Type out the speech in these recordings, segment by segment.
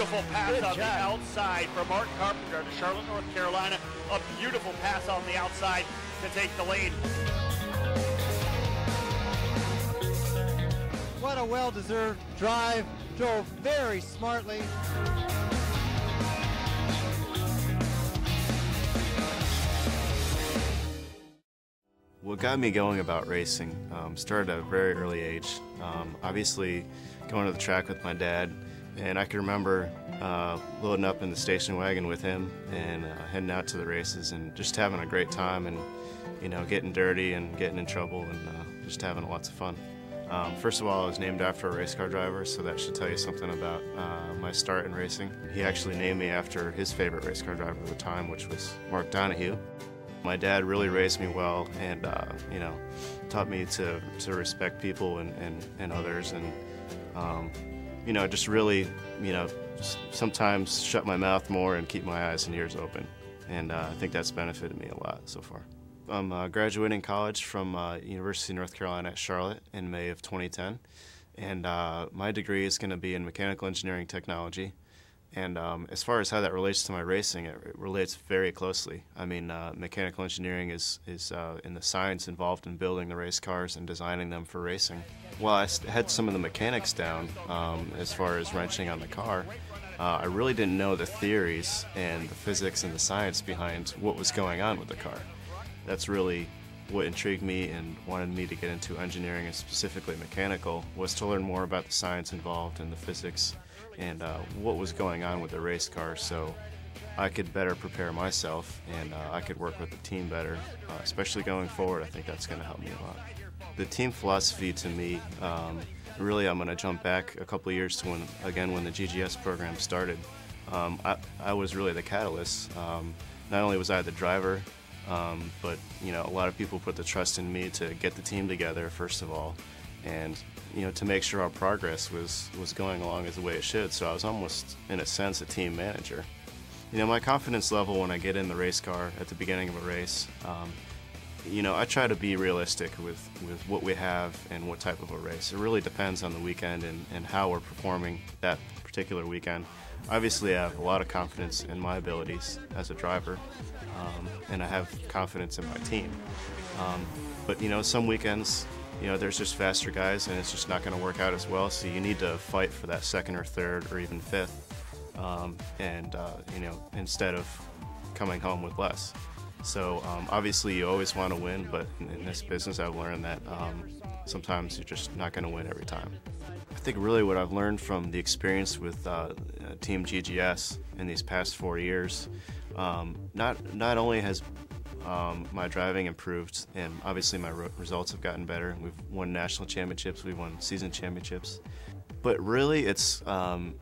beautiful pass on the outside for Mark Carpenter to Charlotte, North Carolina. A beautiful pass on the outside to take the lead. What a well-deserved drive. Drove very smartly. What got me going about racing started at a very early age. Obviously, going to the track with my dad, and I can remember loading up in the station wagon with him and heading out to the races and just having a great time and, you know, getting dirty and getting in trouble and just having lots of fun. First of all, I was named after a race car driver, so that should tell you something about my start in racing. He actually named me after his favorite race car driver at the time, which was Mark Donahue. My dad really raised me well and, you know, taught me to respect people and others and, you know, just really, you know, sometimes shut my mouth more and keep my eyes and ears open. And I think that's benefited me a lot so far. I'm graduating college from University of North Carolina at Charlotte in May of 2010. And my degree is going to be in mechanical engineering technology. And as far as how that relates to my racing, it relates very closely. I mean, mechanical engineering is in the science involved in building the race cars and designing them for racing. While I had some of the mechanics down as far as wrenching on the car, I really didn't know the theories and the physics and the science behind what was going on with the car. That's really what intrigued me and wanted me to get into engineering and specifically mechanical, was to learn more about the science involved and the physics and what was going on with the race car, so I could better prepare myself and I could work with the team better, especially going forward. I think that's going to help me a lot. The team philosophy to me, really I'm going to jump back a couple of years to when the GGS program started. I was really the catalyst. Not only was I the driver, but you know, a lot of people put the trust in me to get the team together first of all, and you know, to make sure our progress was going along as the way it should. So I was almost, in a sense, a team manager. You know, my confidence level when I get in the race car at the beginning of a race, you know, I try to be realistic with what we have and what type of a race. It really depends on the weekend and how we're performing that particular weekend. Obviously, I have a lot of confidence in my abilities as a driver, and I have confidence in my team. But you know, some weekends, you know, there's just faster guys and it's just not going to work out as well, so you need to fight for that second or third or even fifth, you know, instead of coming home with less. So obviously you always want to win, but in this business I've learned that sometimes you're just not going to win every time. I think really what I've learned from the experience with Team GGS in these past 4 years, not only has my driving improved, and obviously my results have gotten better. We've won national championships, we've won season championships. But really it's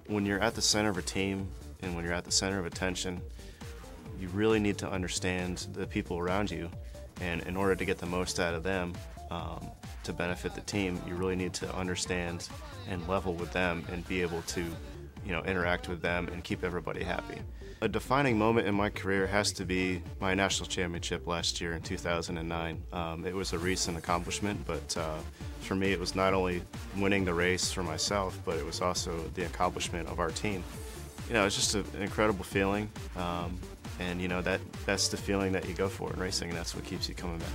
when you're at the center of a team and when you're at the center of attention, you really need to understand the people around you, and in order to get the most out of them, to benefit the team, you really need to understand and level with them and be able to, you know, interact with them and keep everybody happy. A defining moment in my career has to be my national championship last year in 2009. It was a recent accomplishment, but for me it was not only winning the race for myself, but it was also the accomplishment of our team. You know, it's just an incredible feeling, and you know, that's the feeling that you go for in racing, and that's what keeps you coming back.